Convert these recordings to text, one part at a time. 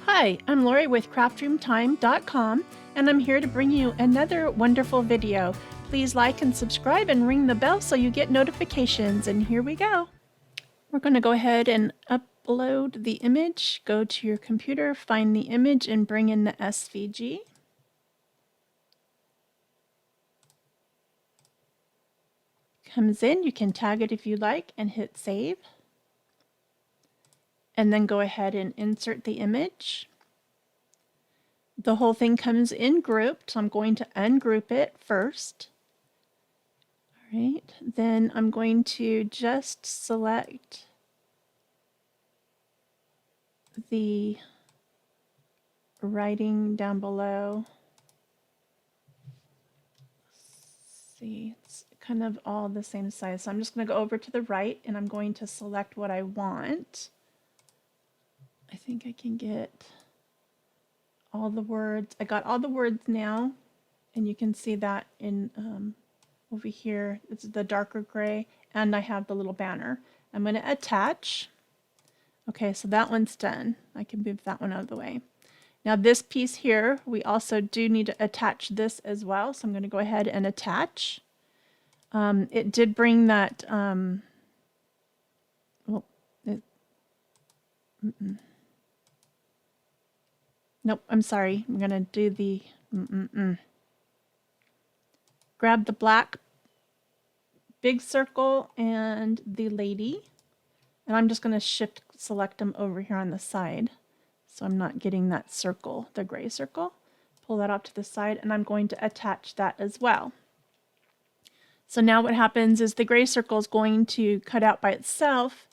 Hi, I'm Lori with craftroomtime.com, and I'm here to bring you another wonderful video. Please like and subscribe and ring the bell so you get notifications, and here we go. We're going to go ahead and upload the image. Go to your computer, find the image, and bring in the SVG. Comes in, you can tag it if you like and hit save. And then go ahead and insert the image. The whole thing comes in grouped, so I'm going to ungroup it first. All right, then I'm going to just select the writing down below. Let's see, it's kind of all the same size. So I'm just going to go over to the right and I'm going to select what I want. I think I can get all the words. I got all the words now, and you can see that in over here. It's the darker gray, and I have the little banner. I'm going to attach. Okay, so that one's done. I can move that one out of the way. Now this piece here, we also do need to attach this as well, so I'm going to go ahead and attach. It did bring that Nope, I'm sorry. I'm going to do the grab the black big circle and the lady, and I'm just going to shift select them over here on the side so I'm not getting that circle, the gray circle. Pull that off to the side, and I'm going to attach that as well. So now what happens is the gray circle is going to cut out by itself.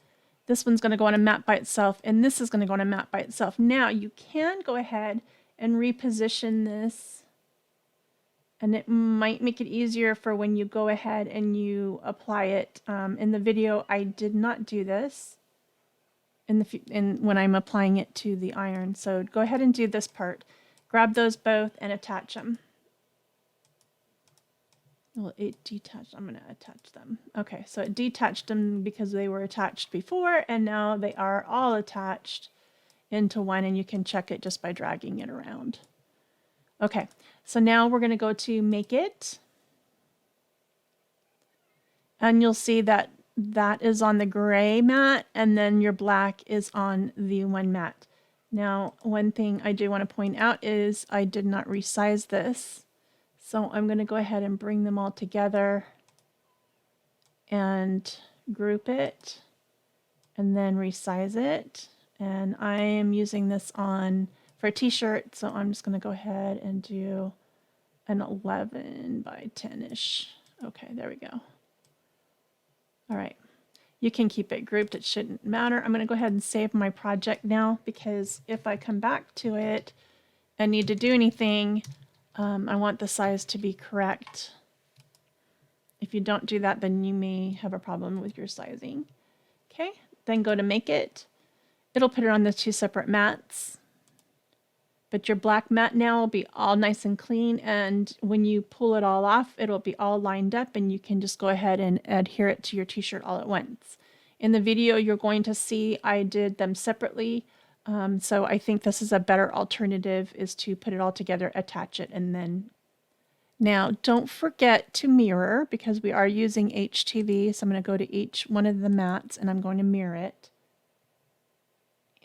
This one's going to go on a mat by itself, and this is going to go on a mat by itself. Now you can go ahead and reposition this, and it might make it easier for when you go ahead and you apply it. In the video, I did not do this when I'm applying it to the iron. So go ahead and do this part. Grab those both and attach them. Well, it detached. I'm going to attach them. Okay, so it detached them because they were attached before, and now they are all attached into one, and you can check it just by dragging it around. Okay, so now we're going to go to Make It, and you'll see that that is on the gray mat, and then your black is on the one mat. Now, one thing I do want to point out is I did not resize this. So I'm going to go ahead and bring them all together and group it and then resize it. And I am using this on for a t-shirt, so I'm just going to go ahead and do an 11 by 10-ish. Okay, there we go. All right, you can keep it grouped, it shouldn't matter. I'm going to go ahead and save my project now, because if I come back to it and need to do anything, I want the size to be correct. If you don't do that, then you may have a problem with your sizing. Okay, then go to Make It. It'll put it on the two separate mats. But your black mat now will be all nice and clean, and when you pull it all off, it'll be all lined up, and you can just go ahead and adhere it to your t-shirt all at once. In the video, you're going to see I did them separately. So I think this is a better alternative, is to put it all together, attach it, and then. Now don't forget to mirror, because we are using HTV. So I'm going to go to each one of the mats and I'm going to mirror it.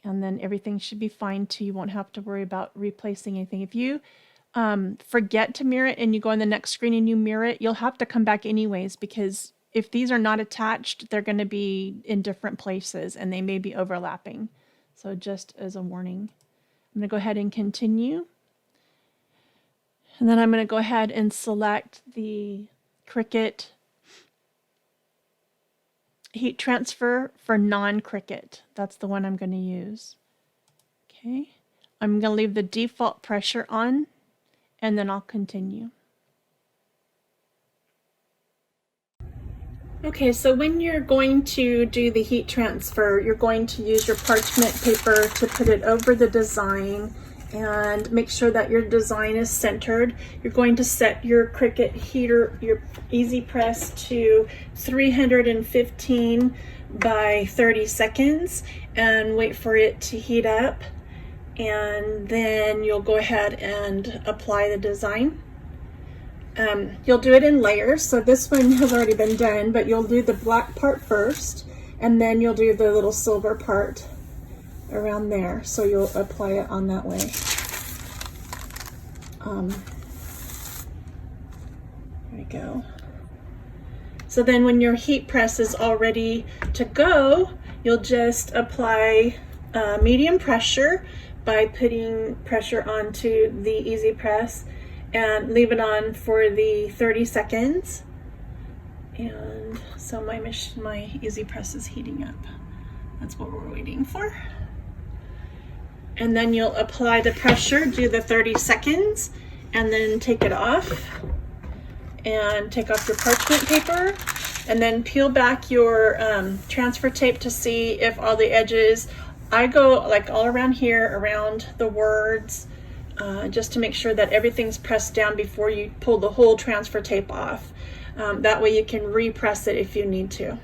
And then everything should be fine too. You won't have to worry about replacing anything. If you forget to mirror it and you go on the next screen and you mirror it, you'll have to come back anyways, because if these are not attached, they're going to be in different places and they may be overlapping. So just as a warning, I'm going to go ahead and continue. And then I'm going to go ahead and select the Cricut heat transfer for non-Cricut. That's the one I'm going to use. Okay, I'm going to leave the default pressure on, and then I'll continue. Okay, so when you're going to do the heat transfer, you're going to use your parchment paper to put it over the design and make sure that your design is centered. You're going to set your Cricut heater, your easy press, to 315 by 30 seconds and wait for it to heat up. and then you'll go ahead and apply the design. You'll do it in layers, so this one has already been done, but you'll do the black part first, and then you'll do the little silver part around there, so you'll apply it on that way. There we go. So then when your heat press is all ready to go, you'll just apply medium pressure by putting pressure onto the easy press and leave it on for the 30 seconds. And so my easy press is heating up. That's what we're waiting for. And then you'll apply the pressure, do the 30 seconds, and then take it off. And take off your parchment paper, and then peel back your transfer tape to see if all the edges, I go like all around here, around the words, just to make sure that everything's pressed down before you pull the whole transfer tape off. That way you can repress it if you need to.